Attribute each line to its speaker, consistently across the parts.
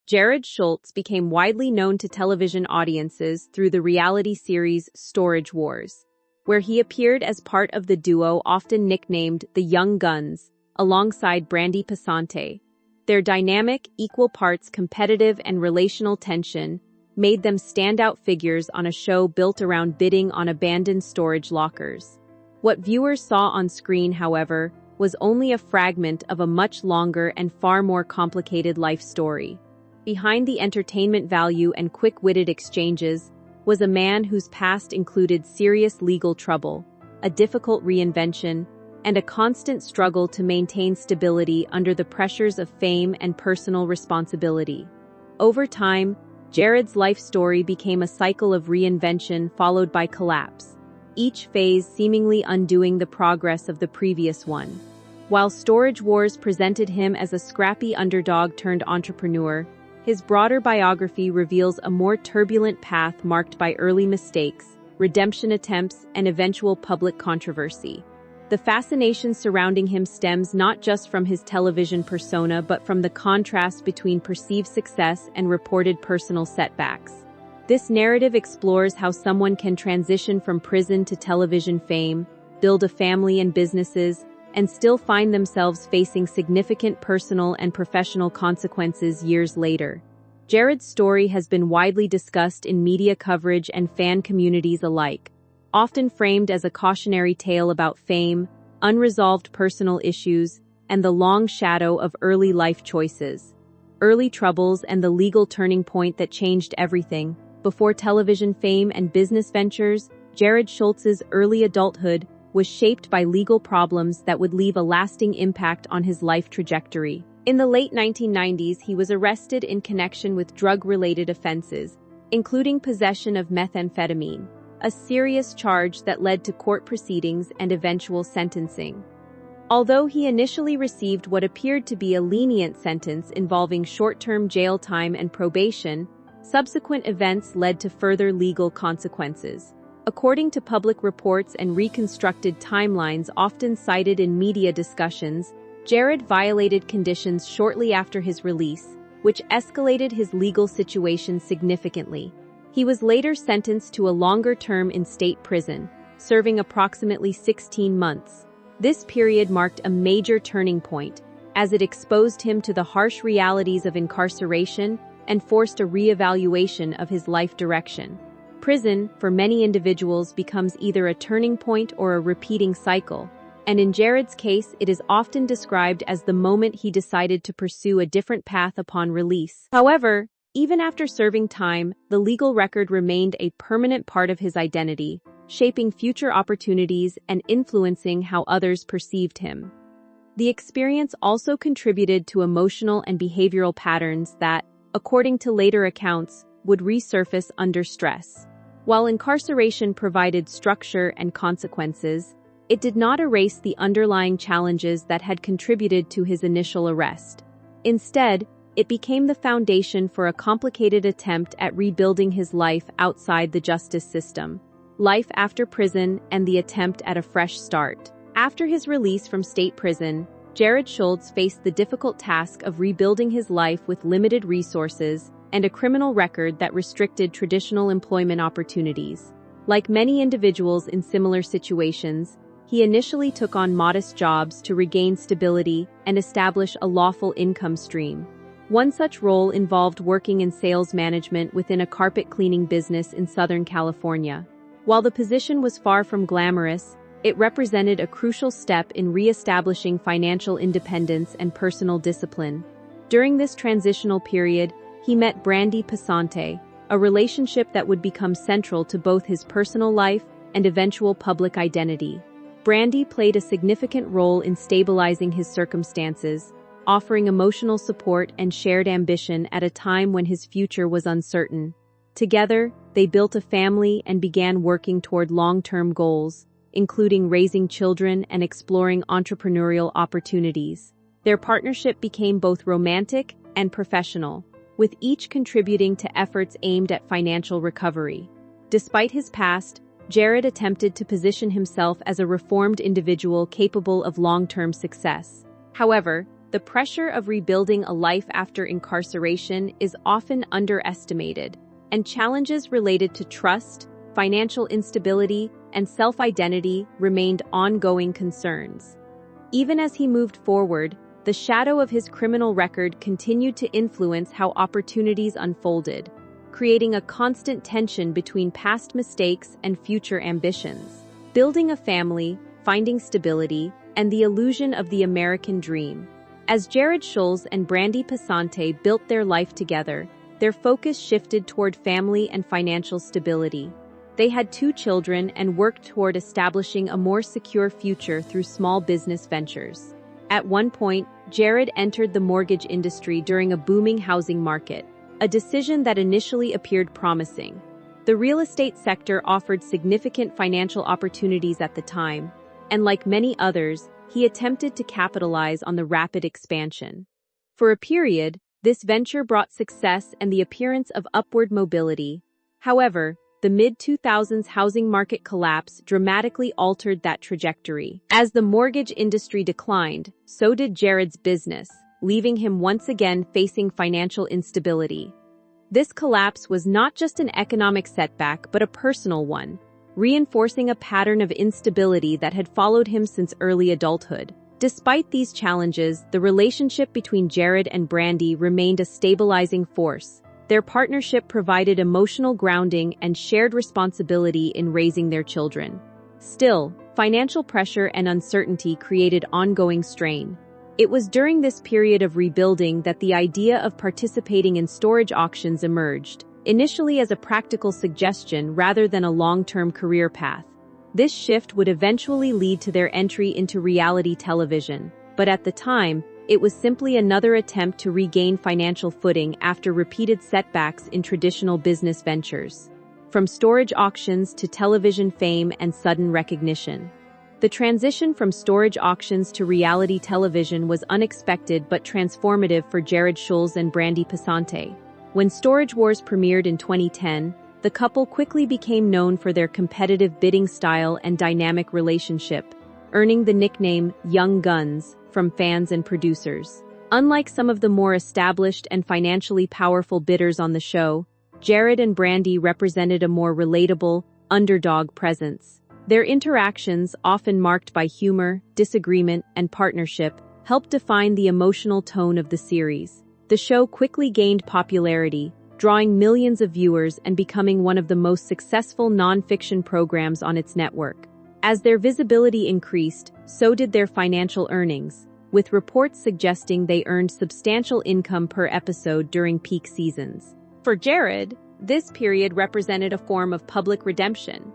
Speaker 1: Jarrod Schulz became widely known to television audiences through the reality series Storage Wars, where he appeared as part of the duo often nicknamed the Young Guns, alongside Brandi Passante. Their dynamic, equal parts competitive and relational tension made them standout figures on a show built around bidding on abandoned storage lockers. What viewers saw on screen, however, was only a fragment of a much longer and far more complicated life story. Behind the entertainment value and quick-witted exchanges was a man whose past included serious legal trouble, a difficult reinvention, and a constant struggle to maintain stability under the pressures of fame and personal responsibility. Over time, Jarrod's life story became a cycle of reinvention followed by collapse, each phase seemingly undoing the progress of the previous one. While Storage Wars presented him as a scrappy underdog turned entrepreneur, his broader biography reveals a more turbulent path marked by early mistakes, redemption attempts, and eventual public controversy. The fascination surrounding him stems not just from his television persona but from the contrast between perceived success and reported personal setbacks. This narrative explores how someone can transition from prison to television fame, build a family and businesses, and still find themselves facing significant personal and professional consequences years later. Jarrod's story has been widely discussed in media coverage and fan communities alike, often framed as a cautionary tale about fame, unresolved personal issues, and the long shadow of early life choices. Early troubles and the legal turning point that changed everything. Before television fame and business ventures, Jarrod Schulz's early adulthood was shaped by legal problems that would leave a lasting impact on his life trajectory. In the late 1990s, he was arrested in connection with drug-related offenses, including possession of methamphetamine, a serious charge that led to court proceedings and eventual sentencing. Although he initially received what appeared to be a lenient sentence involving short-term jail time and probation, subsequent events led to further legal consequences. According to public reports and reconstructed timelines often cited in media discussions, Jarrod violated conditions shortly after his release, which escalated his legal situation significantly. He was later sentenced to a longer term in state prison, serving approximately 16 months. This period marked a major turning point, as it exposed him to the harsh realities of incarceration and forced a re-evaluation of his life direction. Prison, for many individuals, becomes either a turning point or a repeating cycle, and in Jarrod's case, it is often described as the moment he decided to pursue a different path upon release. However, even after serving time, the legal record remained a permanent part of his identity, shaping future opportunities and influencing how others perceived him. The experience also contributed to emotional and behavioral patterns that, according to later accounts, would resurface under stress. While incarceration provided structure and consequences, it did not erase the underlying challenges that had contributed to his initial arrest. Instead, it became the foundation for a complicated attempt at rebuilding his life outside the justice system, life after prison, and the attempt at a fresh start. After his release from state prison, Jarrod Schulz faced the difficult task of rebuilding his life with limited resources and a criminal record that restricted traditional employment opportunities. Like many individuals in similar situations, he initially took on modest jobs to regain stability and establish a lawful income stream. One such role involved working in sales management within a carpet cleaning business in Southern California. While the position was far from glamorous, it represented a crucial step in re-establishing financial independence and personal discipline. During this transitional period, he met Brandi Passante, a relationship that would become central to both his personal life and eventual public identity. Brandi played a significant role in stabilizing his circumstances, offering emotional support and shared ambition at a time when his future was uncertain. Together, they built a family and began working toward long-term goals, including raising children and exploring entrepreneurial opportunities. Their partnership became both romantic and professional, with each contributing to efforts aimed at financial recovery. Despite his past, Jarrod attempted to position himself as a reformed individual capable of long-term success. However, the pressure of rebuilding a life after incarceration is often underestimated, and challenges related to trust, financial instability, and self-identity remained ongoing concerns. Even as he moved forward, the shadow of his criminal record continued to influence how opportunities unfolded, creating a constant tension between past mistakes and future ambitions. Building a family, finding stability, and the illusion of the American dream. As Jarrod Schulz and Brandi Passante built their life together, their focus shifted toward family and financial stability. They had 2 children and worked toward establishing a more secure future through small business ventures. At one point, Jarrod entered the mortgage industry during a booming housing market, a decision that initially appeared promising. The real estate sector offered significant financial opportunities at the time, and like many others, he attempted to capitalize on the rapid expansion. For a period, this venture brought success and the appearance of upward mobility. However, the mid-2000s housing market collapse dramatically altered that trajectory. As the mortgage industry declined, so did Jarrod's business, leaving him once again facing financial instability. This collapse was not just an economic setback but a personal one, reinforcing a pattern of instability that had followed him since early adulthood. Despite these challenges, the relationship between Jarrod and Brandi remained a stabilizing force. Their partnership provided emotional grounding and shared responsibility in raising their children. Still, financial pressure and uncertainty created ongoing strain. It was during this period of rebuilding that the idea of participating in storage auctions emerged, initially as a practical suggestion rather than a long-term career path. This shift would eventually lead to their entry into reality television, but at the time, it was simply another attempt to regain financial footing after repeated setbacks in traditional business ventures. From storage auctions to television fame and sudden recognition. The transition from storage auctions to reality television was unexpected but transformative for Jarrod Schulz and Brandi Passante. When Storage Wars premiered in 2010, the couple quickly became known for their competitive bidding style and dynamic relationship, earning the nickname Young Guns from fans and producers. Unlike some of the more established and financially powerful bidders on the show, Jarrod and Brandi represented a more relatable, underdog presence. Their interactions, often marked by humor, disagreement, and partnership, helped define the emotional tone of the series. The show quickly gained popularity, drawing millions of viewers and becoming one of the most successful non-fiction programs on its network. As their visibility increased, so did their financial earnings, with reports suggesting they earned substantial income per episode during peak seasons. For Jarrod, this period represented a form of public redemption,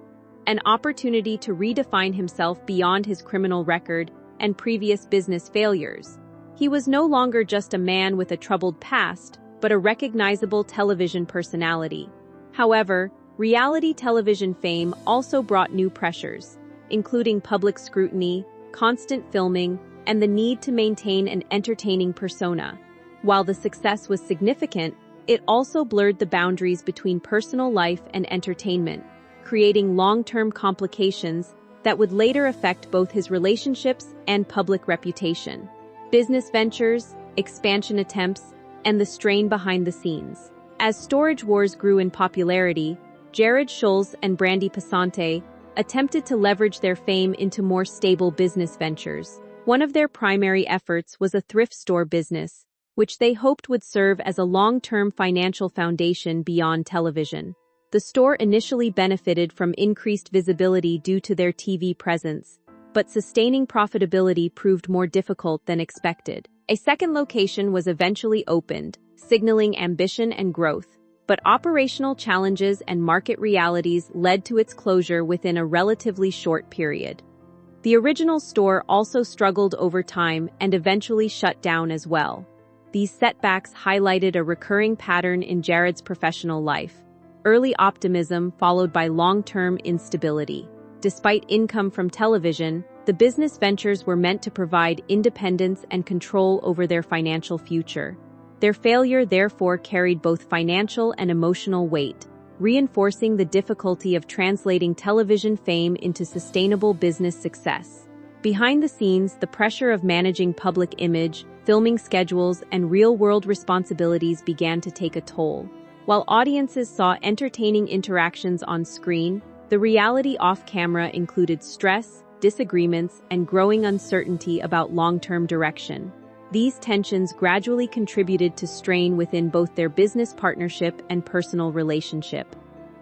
Speaker 1: an opportunity to redefine himself beyond his criminal record and previous business failures. He was no longer just a man with a troubled past, but a recognizable television personality. However, reality television fame also brought new pressures, including public scrutiny, constant filming, and the need to maintain an entertaining persona. While the success was significant, it also blurred the boundaries between personal life and entertainment, creating long-term complications that would later affect both his relationships and public reputation. Business ventures, expansion attempts, and the strain behind the scenes. As Storage Wars grew in popularity, Jarrod Schulz and Brandi Passante attempted to leverage their fame into more stable business ventures. One of their primary efforts was a thrift store business, which they hoped would serve as a long-term financial foundation beyond television. The store initially benefited from increased visibility due to their TV presence, but sustaining profitability proved more difficult than expected. A second location was eventually opened, signaling ambition and growth, but operational challenges and market realities led to its closure within a relatively short period. The original store also struggled over time and eventually shut down as well. These setbacks highlighted a recurring pattern in Jarrod's professional life: early optimism followed by long-term instability. Despite income from television, the business ventures were meant to provide independence and control over their financial future. Their failure therefore carried both financial and emotional weight, reinforcing the difficulty of translating television fame into sustainable business success. Behind the scenes, the pressure of managing public image, filming schedules, and real-world responsibilities began to take a toll. While audiences saw entertaining interactions on screen, the reality off-camera included stress, disagreements, and growing uncertainty about long-term direction. These tensions gradually contributed to strain within both their business partnership and personal relationship.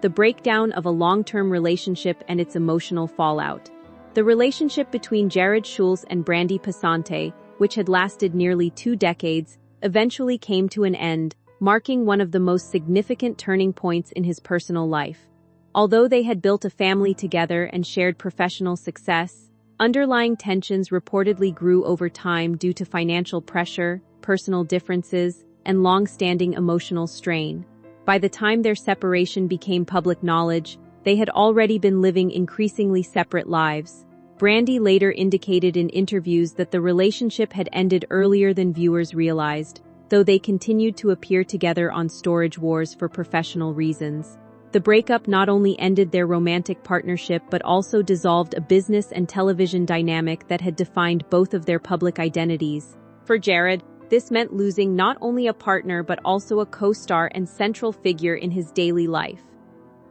Speaker 1: The breakdown of a long-term relationship and its emotional fallout. The relationship between Jarrod Schulz and Brandi Passante, which had lasted nearly 2 decades, eventually came to an end, marking one of the most significant turning points in his personal life. Although they had built a family together and shared professional success, underlying tensions reportedly grew over time due to financial pressure, personal differences, and long-standing emotional strain. By the time their separation became public knowledge, they had already been living increasingly separate lives. Brandi later indicated in interviews that the relationship had ended earlier than viewers realized, though they continued to appear together on Storage Wars for professional reasons. The breakup not only ended their romantic partnership but also dissolved a business and television dynamic that had defined both of their public identities. For Jarrod, this meant losing not only a partner but also a co-star and central figure in his daily life.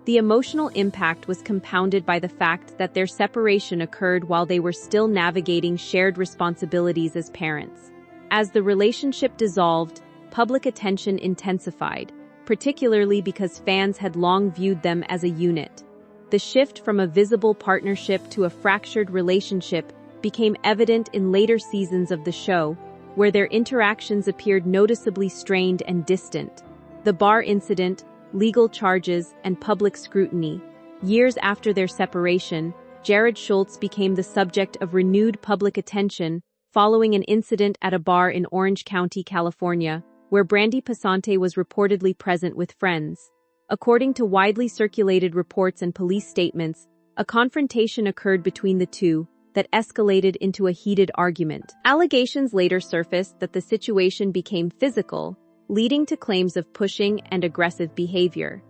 Speaker 1: The emotional impact was compounded by the fact that their separation occurred while they were still navigating shared responsibilities as parents. As the relationship dissolved, public attention intensified, particularly because fans had long viewed them as a unit. The shift from a visible partnership to a fractured relationship became evident in later seasons of the show, where their interactions appeared noticeably strained and distant. The bar incident, legal charges, and public scrutiny. Years after their separation, Jarrod Schulz became the subject of renewed public attention following an incident at a bar in Orange County, California, where Brandi Passante was reportedly present with friends. According to widely circulated reports and police statements, a confrontation occurred between the two that escalated into a heated argument. Allegations later surfaced that the situation became physical, leading to claims of pushing and aggressive behavior.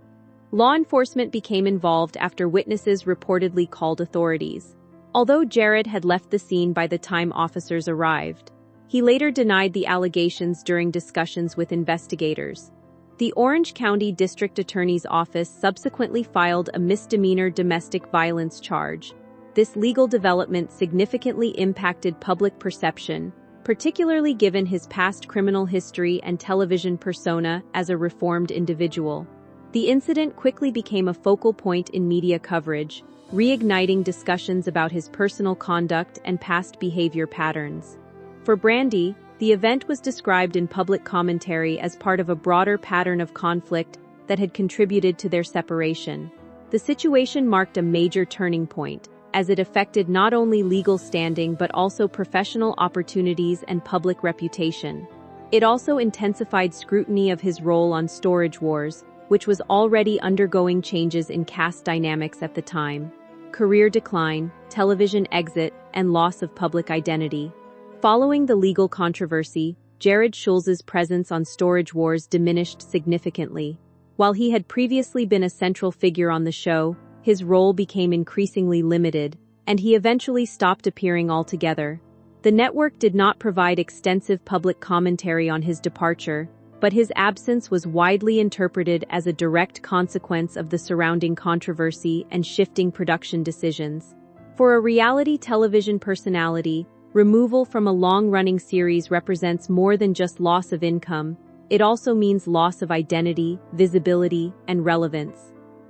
Speaker 1: Law enforcement became involved after witnesses reportedly called authorities. Although Jarrod had left the scene by the time officers arrived, he later denied the allegations during discussions with investigators. The Orange County District Attorney's Office subsequently filed a misdemeanor domestic violence charge. This legal development significantly impacted public perception, particularly given his past criminal history and television persona as a reformed individual. The incident quickly became a focal point in media coverage, reigniting discussions about his personal conduct and past behavior patterns. For Brandi, the event was described in public commentary as part of a broader pattern of conflict that had contributed to their separation. The situation marked a major turning point, as it affected not only legal standing but also professional opportunities and public reputation. It also intensified scrutiny of his role on Storage Wars, which was already undergoing changes in cast dynamics at the time. Career decline, television exit, and loss of public identity. Following the legal controversy, Jarrod Schulz's presence on Storage Wars diminished significantly. While he had previously been a central figure on the show, his role became increasingly limited, and he eventually stopped appearing altogether. The network did not provide extensive public commentary on his departure, but his absence was widely interpreted as a direct consequence of the surrounding controversy and shifting production decisions. For a reality television personality, removal from a long-running series represents more than just loss of income. It also means loss of identity, visibility, and relevance.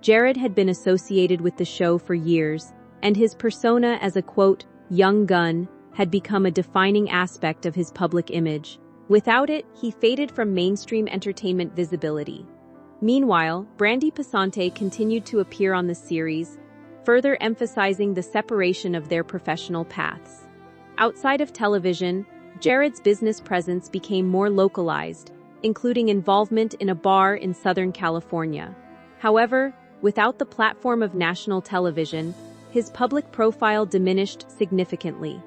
Speaker 1: Jarrod had been associated with the show for years, and his persona as a, quote, young gun had become a defining aspect of his public image. Without it, he faded from mainstream entertainment visibility. Meanwhile, Brandi Passante continued to appear on the series, further emphasizing the separation of their professional paths. Outside of television, Jarrod's business presence became more localized, including involvement in a bar in Southern California. However, without the platform of national television, his public profile diminished significantly.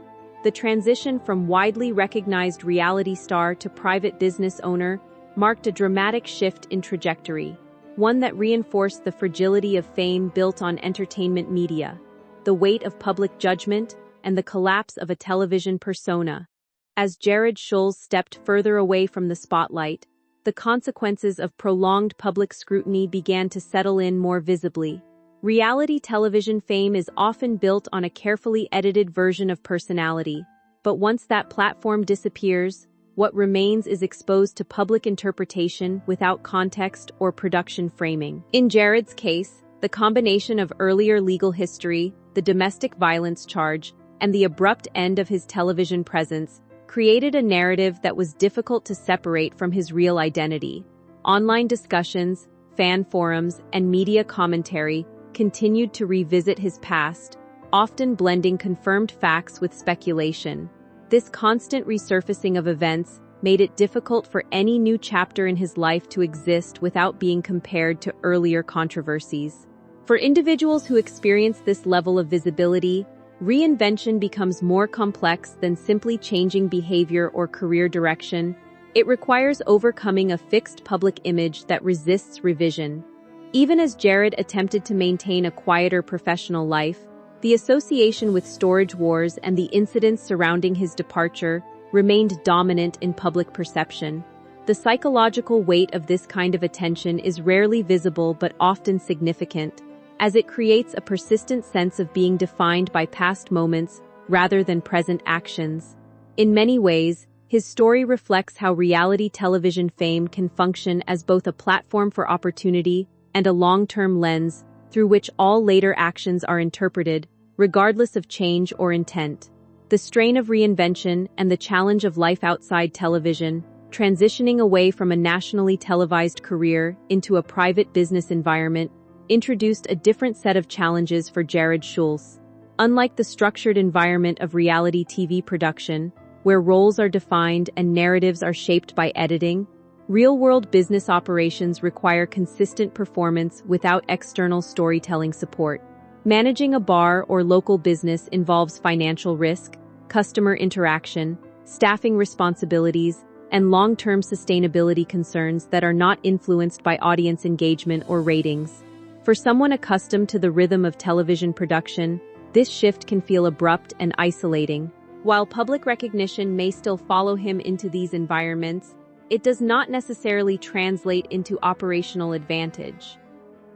Speaker 1: The transition from widely recognized reality star to private business owner marked a dramatic shift in trajectory, one that reinforced the fragility of fame built on entertainment media. The weight of public judgment, and the collapse of a television persona. As Jarrod Schulz stepped further away from the spotlight, the consequences of prolonged public scrutiny began to settle in more visibly. Reality television fame is often built on a carefully edited version of personality, but once that platform disappears, what remains is exposed to public interpretation without context or production framing. In Jarrod's case, the combination of earlier legal history, the domestic violence charge, and the abrupt end of his television presence created a narrative that was difficult to separate from his real identity. Online discussions, fan forums, and media commentary continued to revisit his past, often blending confirmed facts with speculation. This constant resurfacing of events made it difficult for any new chapter in his life to exist without being compared to earlier controversies. For individuals who experience this level of visibility, reinvention becomes more complex than simply changing behavior or career direction. It requires overcoming a fixed public image that resists revision. Even as Jarrod attempted to maintain a quieter professional life, the association with storage wars and the incidents surrounding his departure remained dominant in public perception. The psychological weight of this kind of attention is rarely visible but often significant, as it creates a persistent sense of being defined by past moments rather than present actions. In many ways, his story reflects how reality television fame can function as both a platform for opportunity and a long-term lens through which all later actions are interpreted, regardless of change or intent. The strain of reinvention and the challenge of life outside television, transitioning away from a nationally televised career into a private business environment, introduced a different set of challenges for Jarrod Schulz. Unlike the structured environment of reality TV production, where roles are defined and narratives are shaped by editing, real-world business operations require consistent performance without external storytelling support. Managing a bar or local business involves financial risk, customer interaction, staffing responsibilities, and long-term sustainability concerns that are not influenced by audience engagement or ratings. For someone accustomed to the rhythm of television production, this shift can feel abrupt and isolating. While public recognition may still follow him into these environments, it does not necessarily translate into operational advantage.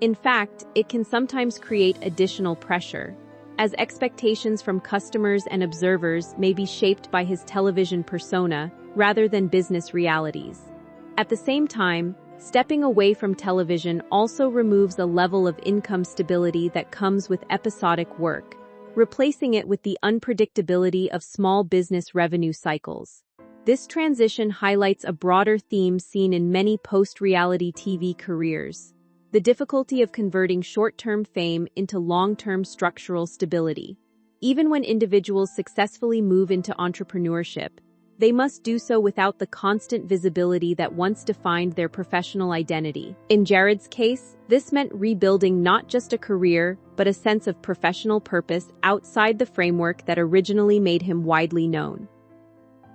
Speaker 1: In fact, it can sometimes create additional pressure, as expectations from customers and observers may be shaped by his television persona rather than business realities. At the same time, stepping away from television also removes a level of income stability that comes with episodic work, replacing it with the unpredictability of small business revenue cycles. This transition highlights a broader theme seen in many post-reality TV careers: the difficulty of converting short-term fame into long-term structural stability. Even when individuals successfully move into entrepreneurship, they must do so without the constant visibility that once defined their professional identity. In Jarrod's case, this meant rebuilding not just a career, but a sense of professional purpose outside the framework that originally made him widely known.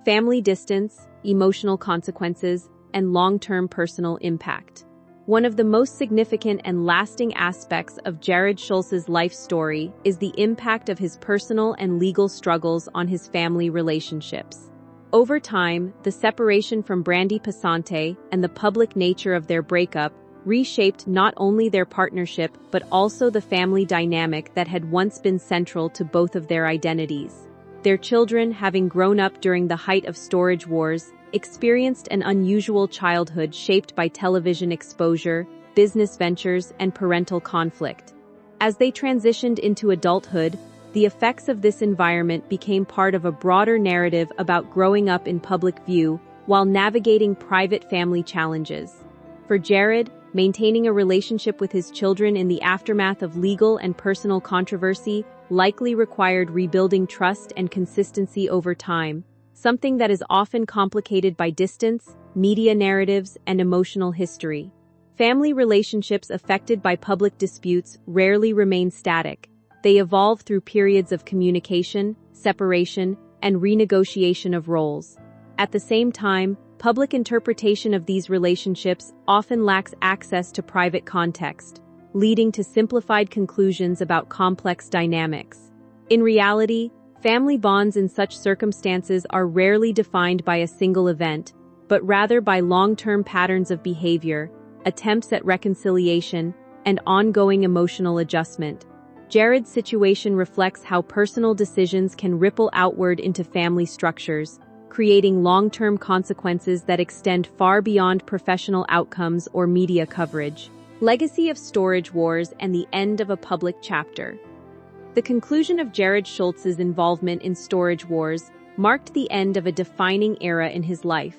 Speaker 1: Family distance, emotional consequences, and long-term personal impact. One of the most significant and lasting aspects of Jarrod Schulz's life story is the impact of his personal and legal struggles on his family relationships. Over time, the separation from Brandi Passante and the public nature of their breakup reshaped not only their partnership but also the family dynamic that had once been central to both of their identities. Their children, having grown up during the height of storage wars, experienced an unusual childhood shaped by television exposure, business ventures, and parental conflict. As they transitioned into adulthood, the effects of this environment became part of a broader narrative about growing up in public view while navigating private family challenges. For Jarrod, maintaining a relationship with his children in the aftermath of legal and personal controversy likely required rebuilding trust and consistency over time, something that is often complicated by distance, media narratives, and emotional history. Family relationships affected by public disputes rarely remain static. They evolve through periods of communication, separation, and renegotiation of roles. At the same time, public interpretation of these relationships often lacks access to private context, leading to simplified conclusions about complex dynamics. In reality, Family bonds in such circumstances are rarely defined by a single event, but rather by long-term patterns of behavior, attempts at reconciliation, and ongoing emotional adjustment. Jarrod's situation reflects how personal decisions can ripple outward into family structures, creating long-term consequences that extend far beyond professional outcomes or media coverage. Legacy of storage wars and the end of a public chapter. The conclusion of Jarrod Schulz's involvement in storage wars marked the end of a defining era in his life.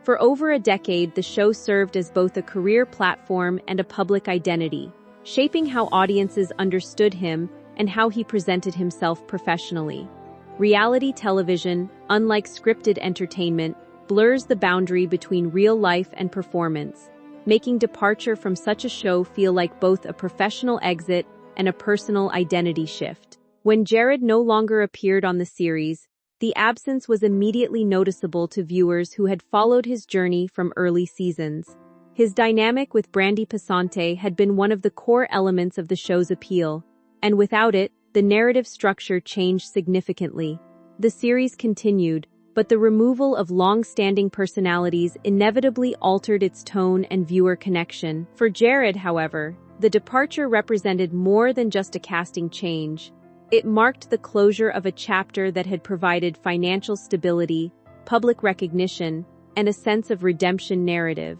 Speaker 1: For over a decade, the show served as both a career platform and a public identity, shaping how audiences understood him and how he presented himself professionally. Reality television, unlike scripted entertainment, blurs the boundary between real life and performance, making departure from such a show feel like both a professional exit and a personal identity shift. When Jarrod no longer appeared on the series, the absence was immediately noticeable to viewers who had followed his journey from early seasons. His dynamic with Brandi Passante had been one of the core elements of the show's appeal, and without it, the narrative structure changed significantly. The series continued, but the removal of long-standing personalities inevitably altered its tone and viewer connection. For Jarrod, however, the departure represented more than just a casting change. It marked the closure of a chapter that had provided financial stability, public recognition, and a sense of redemption narrative.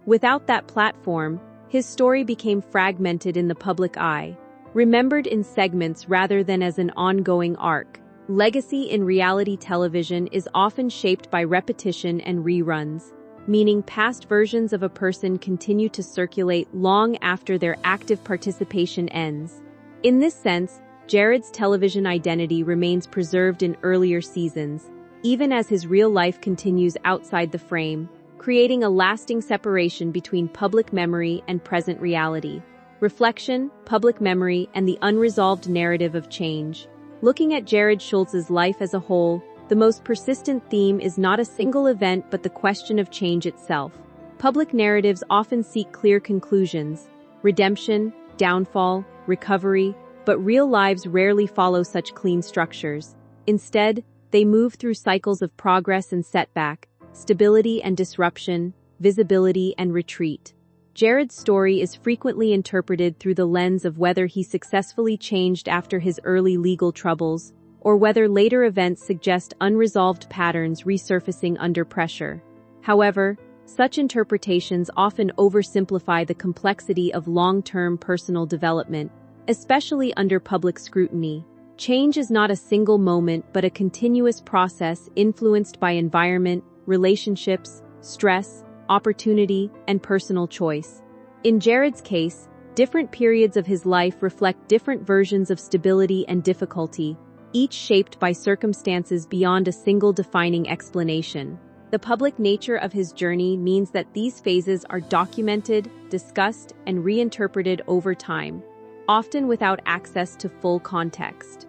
Speaker 1: Without that platform, his story became fragmented in the public eye, remembered in segments rather than as an ongoing arc. Legacy in reality television is often shaped by repetition and reruns, meaning past versions of a person continue to circulate long after their active participation ends. In this sense, Jarrod's television identity remains preserved in earlier seasons, even as his real life continues outside the frame, creating a lasting separation between public memory and present reality. Reflection, public memory, and the unresolved narrative of change. Looking at Jarrod Schulz's life as a whole, the most persistent theme is not a single event but the question of change itself. Public narratives often seek clear conclusions, redemption, downfall, recovery, but real lives rarely follow such clean structures. Instead, they move through cycles of progress and setback, stability and disruption, visibility and retreat. Jarrod's story is frequently interpreted through the lens of whether he successfully changed after his early legal troubles, or whether later events suggest unresolved patterns resurfacing under pressure. However, such interpretations often oversimplify the complexity of long-term personal development, especially under public scrutiny. Change is not a single moment but a continuous process influenced by environment, relationships, stress, opportunity, and personal choice. In Jarrod's case, different periods of his life reflect different versions of stability and difficulty, each shaped by circumstances beyond a single defining explanation. The public nature of his journey means that these phases are documented, discussed, and reinterpreted over time, often without access to full context.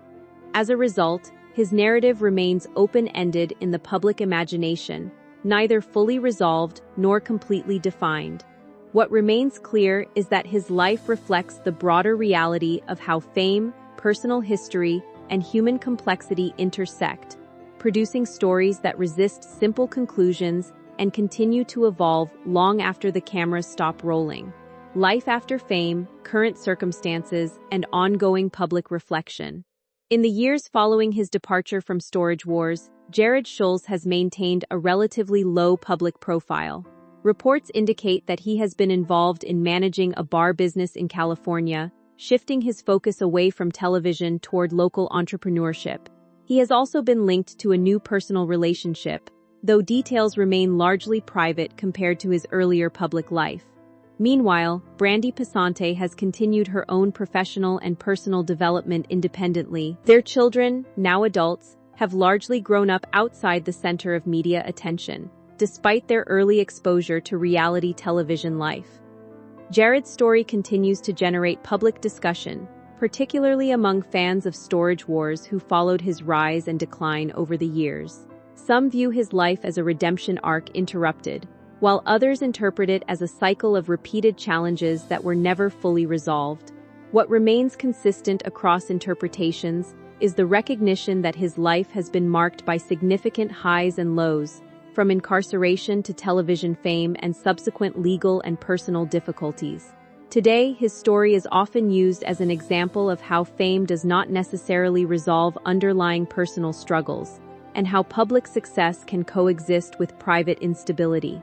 Speaker 1: As a result, his narrative remains open-ended in the public imagination, neither fully resolved nor completely defined. What remains clear is that his life reflects the broader reality of how fame, personal history, and human complexity intersect, producing stories that resist simple conclusions and continue to evolve long after the cameras stop rolling. Life after fame, current circumstances, and ongoing public reflection. In the years following his departure from Storage Wars, Jarrod Schulz has maintained a relatively low public profile. Reports indicate that he has been involved in managing a bar business in California, shifting his focus away from television toward local entrepreneurship. He has also been linked to a new personal relationship, though details remain largely private compared to his earlier public life. Meanwhile, Brandi Passante has continued her own professional and personal development independently. Their children, now adults, have largely grown up outside the center of media attention, despite their early exposure to reality television life. Jarrod's story continues to generate public discussion, particularly among fans of Storage Wars who followed his rise and decline over the years. Some view his life as a redemption arc interrupted, while others interpret it as a cycle of repeated challenges that were never fully resolved. What remains consistent across interpretations is the recognition that his life has been marked by significant highs and lows, from incarceration to television fame and subsequent legal and personal difficulties. Today, his story is often used as an example of how fame does not necessarily resolve underlying personal struggles, and how public success can coexist with private instability.